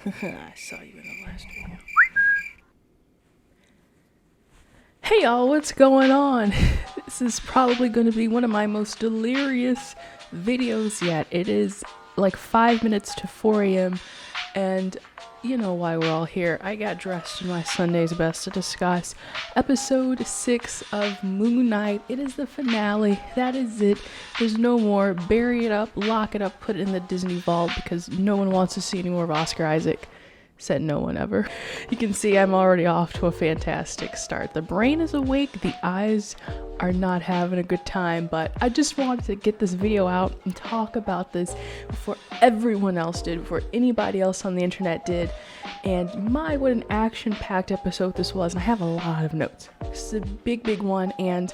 I saw you in the last video. Hey y'all, what's going on? This is probably going to be one of my most delirious videos yet. It is like 5 minutes to 4 a.m. and you know why we're all here. I got dressed in my Sunday's best to discuss episode 6 of Moon Knight. It is the finale. That is it. There's no more. Bury it up, lock it up, put it in the Disney vault because no one wants to see any more of Oscar Isaac. Said no one ever. You can see I'm already off to a fantastic start. The brain is awake, the eyes are not having a good time, but I just wanted to get this video out and talk about this before everyone else did, before anybody else on the internet did. And my, what an action-packed episode this was, and I have a lot of notes. This is a big one, and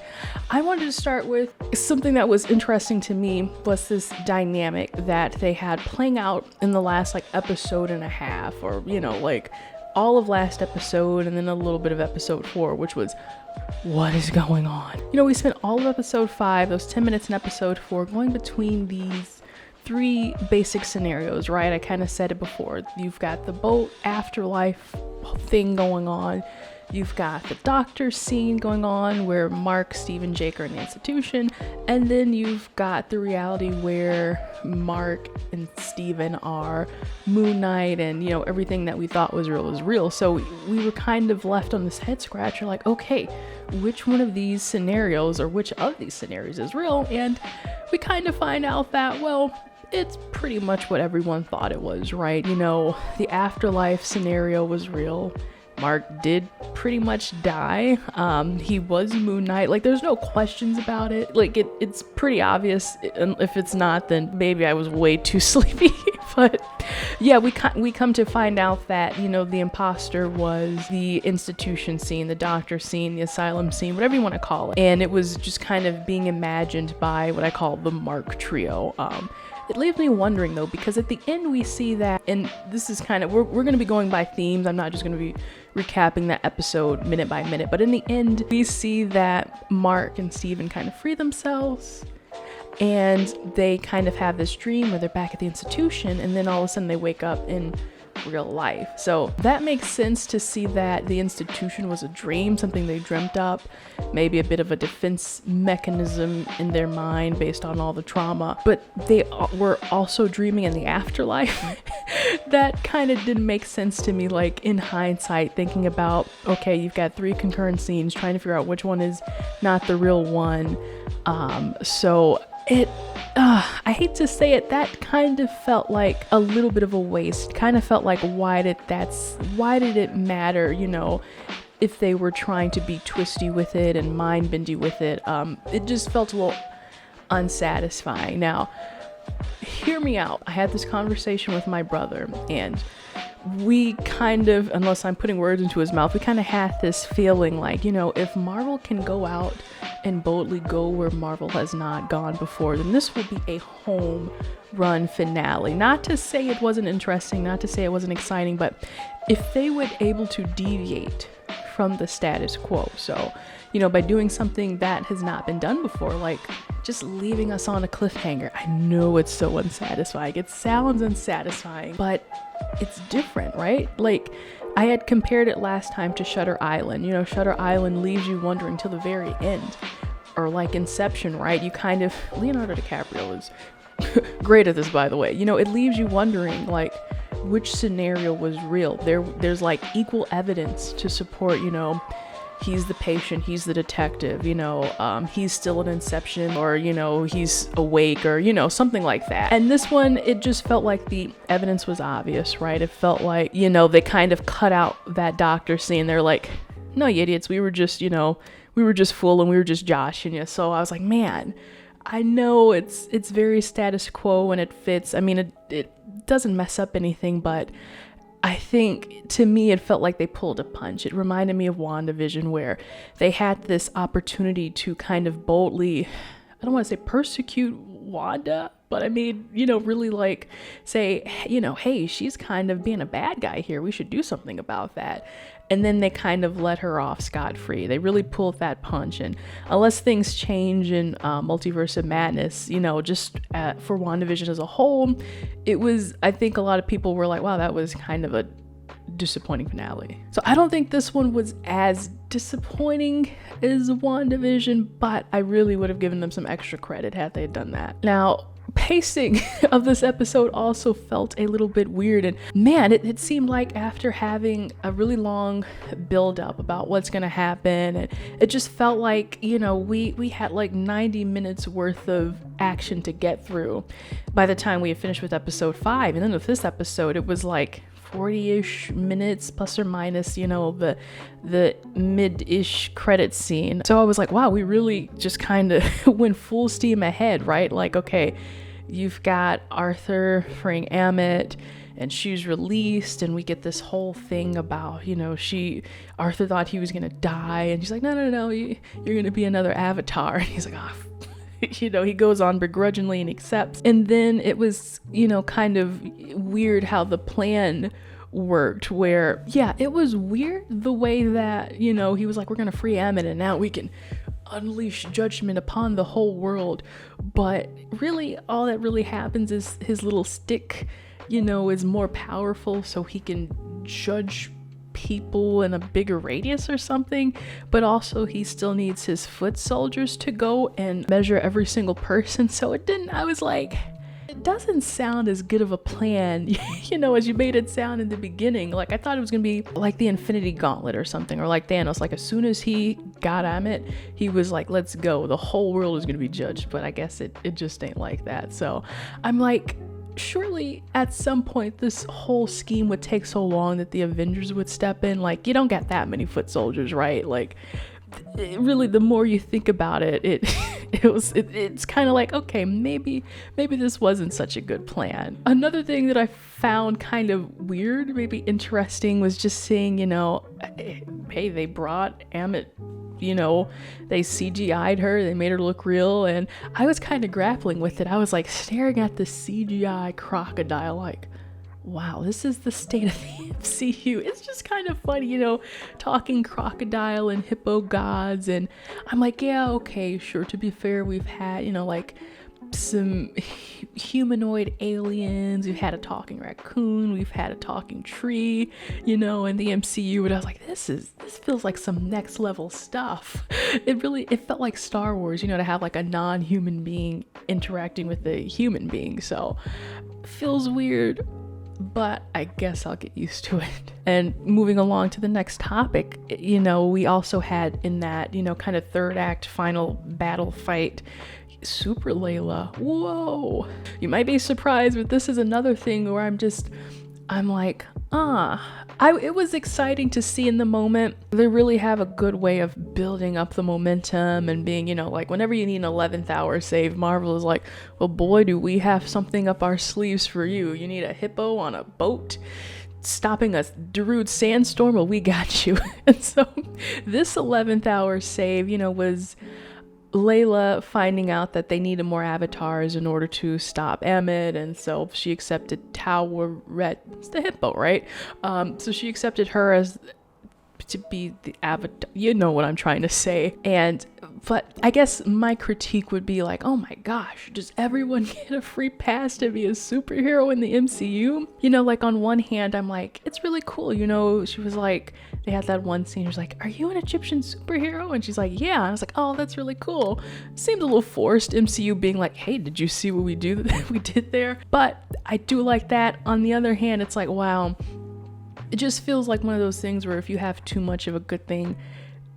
I wanted to start with something that was interesting to me was this dynamic that they had playing out in the last episode and a half, or all of last episode and then a little bit of episode 4, which was what is going on. We spent all of episode 5, those 10 minutes in episode 4, going between these 3 basic scenarios, right? I kind of said it before. You've got the boat afterlife thing going on. You've got the doctor scene going on where Mark, Steve, and Jake are in the institution. And then you've got the reality where Mark and Steven are Moon Knight and, everything that we thought was real is real. So we were kind of left on this head scratcher like, okay, which one of these scenarios or which of these scenarios is real? And we kind of find out that, well, it's pretty much what everyone thought it was, right? The afterlife scenario was real. Mark did pretty much die. He was Moon Knight. There's no questions about it. It's pretty obvious. And if it's not, then maybe I was way too sleepy. But yeah, we come to find out that, the imposter was the institution scene, the doctor scene, the asylum scene, whatever you want to call it. And it was just kind of being imagined by what I call the Mark trio. It leaves me wondering though, because at the end we see that, and this is kind of, we're going to be going by themes. I'm not just going to be recapping that episode minute by minute, but in the end we see that Mark and Steven kind of free themselves and they kind of have this dream where they're back at the institution, and then all of a sudden they wake up in real life. So that makes sense to see that the institution was a dream, something they dreamt up, maybe a bit of a defense mechanism in their mind based on all the trauma, but they were also dreaming in the afterlife. That kind of didn't make sense to me, in hindsight, thinking about, okay, you've got 3 concurrent scenes, trying to figure out which one is not the real one. I hate to say it, that kind of felt like a little bit of a waste. Kind of felt like, why did it matter, if they were trying to be twisty with it and mind bendy with it. It just felt a little unsatisfying. Now, hear me out. I had this conversation with my brother, and we kind of, unless I'm putting words into his mouth, we kind of had this feeling like, if Marvel can go out and boldly go where Marvel has not gone before, then this will be a home run finale. Not to say it wasn't interesting, not to say it wasn't exciting, but if they were able to deviate from the status quo, so, by doing something that has not been done before, like just leaving us on a cliffhanger. I know it's so unsatisfying. It sounds unsatisfying, but it's different, right? I had compared it last time to Shutter Island. Shutter Island leaves you wondering till the very end. Or like Inception, right? You kind of, Leonardo DiCaprio is great at this, by the way. It leaves you wondering, which scenario was real. There's equal evidence to support, he's the patient, he's the detective, he's still in Inception, or, he's awake, or, something like that. And this one, it just felt like the evidence was obvious, right? It felt like, they kind of cut out that doctor scene. They're like, no, you idiots, we were just fooling, we were just joshing you. So I was like, man, I know it's very status quo and it fits. I mean, it doesn't mess up anything, but I think, to me, it felt like they pulled a punch. It reminded me of WandaVision, where they had this opportunity to kind of boldly, I don't want to say persecute Wanda, but I mean, really like say, hey, she's kind of being a bad guy here. We should do something about that. And then they kind of let her off scot-free. They really pulled that punch. And unless things change in Multiverse of Madness, just for WandaVision as a whole, I think a lot of people were like, wow, that was kind of a disappointing finale. So I don't think this one was as disappointing as WandaVision, but I really would have given them some extra credit had they done that. Now, pacing of this episode also felt a little bit weird, and man, it seemed like after having a really long build up about what's gonna happen, and it just felt like we had like 90 minutes worth of action to get through by the time we had finished with episode 5. And then with this episode, it was like 40-ish minutes plus or minus, the mid-ish credit scene. So I was like, wow, we really just kind of went full steam ahead, right? Like, okay, you've got Arthur freeing Ammit, and she's released, and we get this whole thing about, Arthur thought he was gonna die, and she's like, no, you're gonna be another Avatar. And he's like, oh, he goes on begrudgingly and accepts. And then it was, kind of weird how the plan worked, where, yeah, it was weird the way that, he was like, we're gonna free Ammit and now we can unleash judgment upon the whole world. But really, all that really happens is his little stick, is more powerful, so he can judge people in a bigger radius or something, but also he still needs his foot soldiers to go and measure every single person. So I was like, it doesn't sound as good of a plan, as you made it sound in the beginning. Like, I thought it was gonna be like the Infinity Gauntlet or something, or like Thanos, like as soon as he got Ammit, he was like, let's go, the whole world is gonna be judged. But I guess it just ain't like that. So I'm like, surely at some point this whole scheme would take so long that the Avengers would step in. Like, you don't get that many foot soldiers, right? Like, really, the more you think about it, it's kind of like, okay, maybe this wasn't such a good plan. Another thing that I found kind of weird, maybe interesting, was just seeing, hey, they brought Ammit, they CGI'd her, they made her look real, and I was kind of grappling with it. I was like staring at the CGI crocodile like, wow, this is the state of the MCU. It's just kind of funny, talking crocodile and hippo gods, and I'm like, yeah, okay, sure, to be fair, we've had, like some humanoid aliens, we've had a talking raccoon, we've had a talking tree, in the MCU, and I was like, this feels like some next level stuff. It felt like Star Wars, to have like a non-human being interacting with a human being. So it feels weird, but I guess I'll get used to it. And moving along to the next topic, we also had in that, kind of third act final battle fight, Super Layla. Whoa! You might be surprised, but this is another thing where I'm like, it was exciting to see in the moment. They really have a good way of building up the momentum and being, like whenever you need an 11th hour save, Marvel is like, well, boy, do we have something up our sleeves for you. You need a hippo on a boat stopping a Darude sandstorm? Well, we got you. And so this 11th hour save, was Layla finding out that they needed more avatars in order to stop Ammit, and so she accepted Taweret, it's the hippo, right? So she accepted her as to be the avatar, you know what I'm trying to say. But I guess my critique would be like, oh my gosh, does everyone get a free pass to be a superhero in the MCU? Like on one hand, I'm like, it's really cool. She was like, they had that one scene, she was like, are you an Egyptian superhero? And she's like, yeah. And I was like, oh, that's really cool. Seemed a little forced, MCU being like, hey, did you see what we did there? But I do like that. On the other hand, it's like, wow, it just feels like one of those things where if you have too much of a good thing,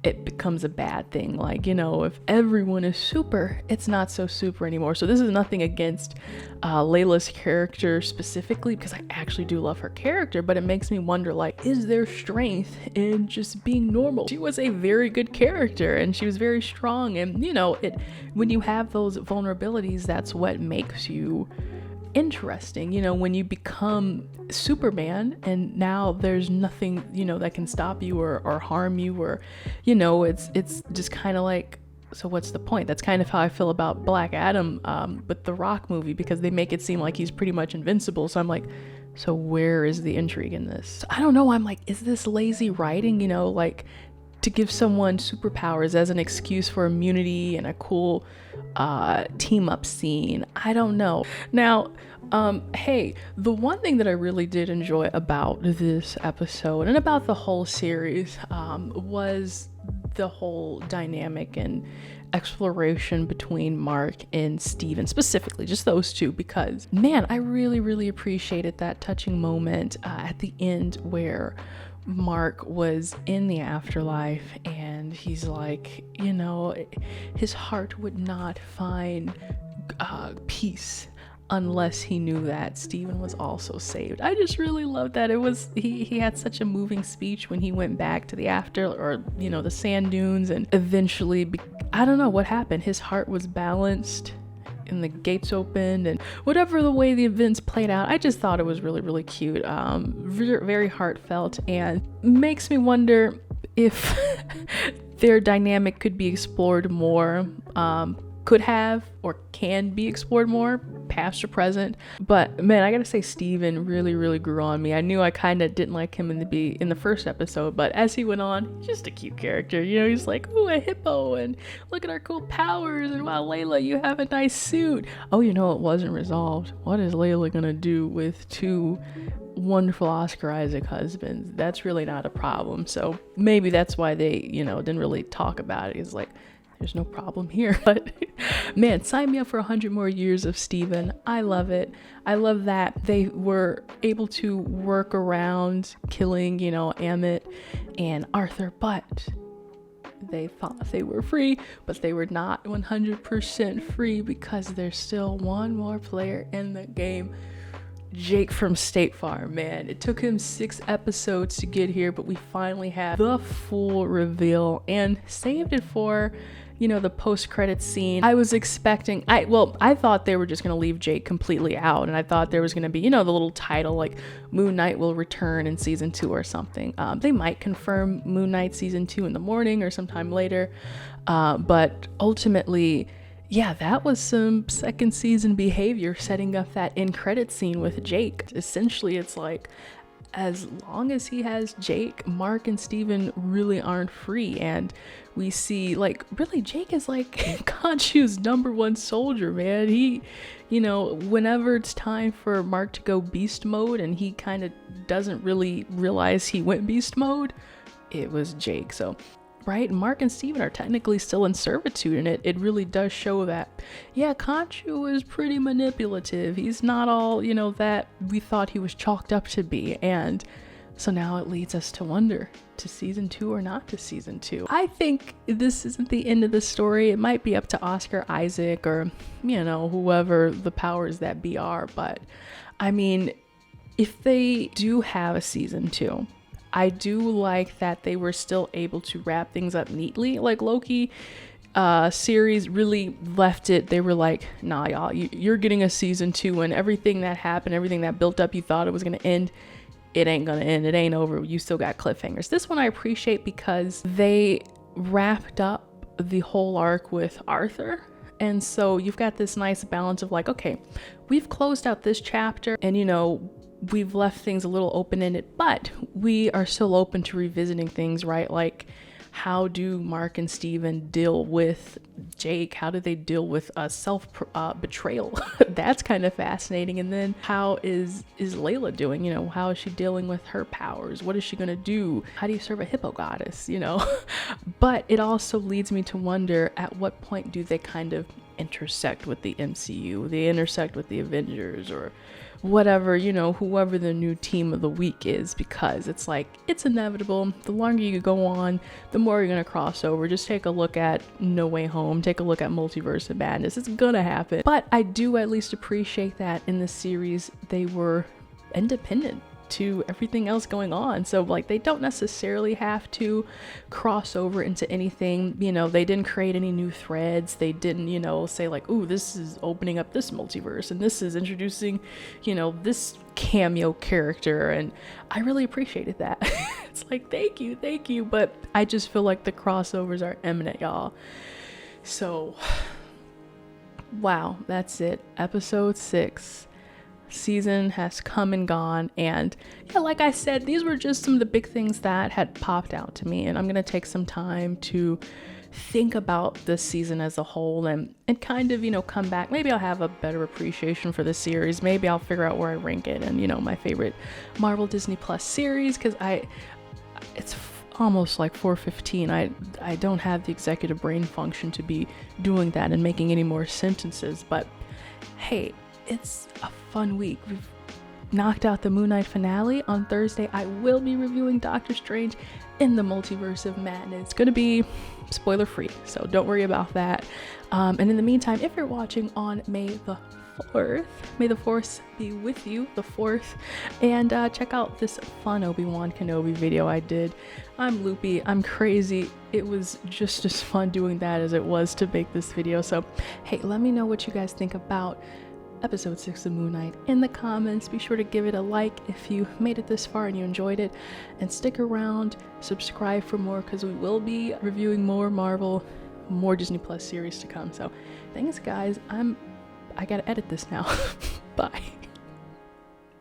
it becomes a bad thing. Like, if everyone is super, it's not so super anymore. So this is nothing against Layla's character specifically, because I actually do love her character, but it makes me wonder, like, is there strength in just being normal? She was a very good character and she was very strong, and when you have those vulnerabilities, that's what makes you interesting. When you become Superman and now there's nothing that can stop you or harm you, or it's just kind of like so what's the point? That's kind of how I feel about Black Adam with the Rock movie, because they make it seem like he's pretty much invincible. So I'm like, so where is the intrigue in this? So I don't know. I'm like, is this lazy writing, you know, like to give someone superpowers as an excuse for immunity and a cool team up scene? I don't know. Now, hey, the one thing that I really did enjoy about this episode and about the whole series was the whole dynamic and exploration between Mark and Steven, specifically just those two, because man, I really appreciated that touching moment at the end where Mark was in the afterlife and he's like, you know, his heart would not find peace unless he knew that Steven was also saved. I just really loved that. It was, he had such a moving speech when he went back to the the sand dunes, and eventually, I don't know what happened. His heart was balanced and the gates opened, and whatever the way the events played out, I just thought it was really cute. Very heartfelt, and makes me wonder if their dynamic could be explored more, could have or can be explored more, past or present. But man, I gotta say, Steven really grew on me. I knew I kind of didn't like him in the first episode, but as he went on, he's just a cute character. You know, he's like, ooh, a hippo, and look at our cool powers, and wow, Layla, you have a nice suit. Oh, you know, it wasn't resolved. What is Layla gonna do with two wonderful Oscar Isaac husbands? That's really not a problem. So maybe that's why they, didn't really talk about it. It's like, there's no problem here. But man, sign me up for 100 more years of Steven. I love it. I love that they were able to work around killing, Emmett and Arthur, but they thought they were free, but they were not 100% free, because there's still one more player in the game. Jake from State Farm, man. It took him 6 episodes to get here, but we finally have the full reveal and saved it for, the post-credits scene. I was expecting, I thought they were just going to leave Jake completely out, and I thought there was going to be, the little title like Moon Knight will return in season 2 or something. They might confirm Moon Knight season 2 in the morning or sometime later, but ultimately, yeah, that was some second season behavior, setting up that end credit scene with Jake. Essentially, it's like, as long as he has Jake, Mark and Steven really aren't free. And we see, really, Jake is like Khonshu's #1 soldier, man. He, whenever it's time for Mark to go beast mode and he kind of doesn't really realize he went beast mode, it was Jake. So, right, Mark and Steven are technically still in servitude, and it really does show that, yeah, Khonshu is pretty manipulative. He's not all, that we thought he was chalked up to be. And so now it leads us to wonder, to season 2 or not to season 2. I think this isn't the end of the story. It might be up to Oscar Isaac or, whoever the powers that be are. But I mean, if they do have a season 2, I do like that they were still able to wrap things up neatly. Like Loki series really left it. They were like, nah, y'all, you're getting a season 2, and everything that happened, everything that built up, you thought it was going to end, it ain't going to end. It ain't over. You still got cliffhangers. This one I appreciate because they wrapped up the whole arc with Arthur. And so you've got this nice balance of like, okay, we've closed out this chapter, and we've left things a little open-ended, but we are still open to revisiting things, right? Like, how do Mark and Steven deal with Jake? How do they deal with self-betrayal? That's kind of fascinating. And then how is Layla doing? How is she dealing with her powers? What is she going to do? How do you serve a hippo goddess? But it also leads me to wonder, at what point do they kind of intersect with the MCU? They intersect with the Avengers or whatever, whoever the new team of the week is, because it's like, it's inevitable. The longer you go on, the more you're going to cross over. Just take a look at No Way Home, take a look at Multiverse of Madness. It's gonna happen. But I do at least appreciate that in the series they were independent to everything else going on. So they don't necessarily have to cross over into anything. They didn't create any new threads. They didn't, say like, ooh, this is opening up this multiverse and this is introducing, this cameo character. And I really appreciated that. It's like, thank you. But I just feel like the crossovers are imminent, y'all. So, wow, that's it. Episode 6. Season has come and gone, and yeah, like I said, these were just some of the big things that had popped out to me, and I'm gonna take some time to think about this season as a whole and kind of, come back. Maybe I'll have a better appreciation for the series. Maybe I'll figure out where I rank it and, my favorite Marvel Disney Plus series, because it's almost like 4:15. I don't have the executive brain function to be doing that and making any more sentences, but hey, it's a fun week. We've knocked out the Moon Knight finale. On Thursday, I will be reviewing Doctor Strange in the Multiverse of Madness. It's gonna be spoiler free, so don't worry about that. And in the meantime, if you're watching on May the 4th, may the Force be with you, the 4th, and check out this fun Obi-Wan Kenobi video I did. I'm loopy, I'm crazy. It was just as fun doing that as it was to make this video. So hey, let me know what you guys think about episode 6 of Moon Knight in the comments. Be sure to give it a like if you made it this far and you enjoyed it, and stick around, subscribe for more, because we will be reviewing more Marvel, more Disney Plus series to come. So thanks guys, I gotta edit this now. Bye.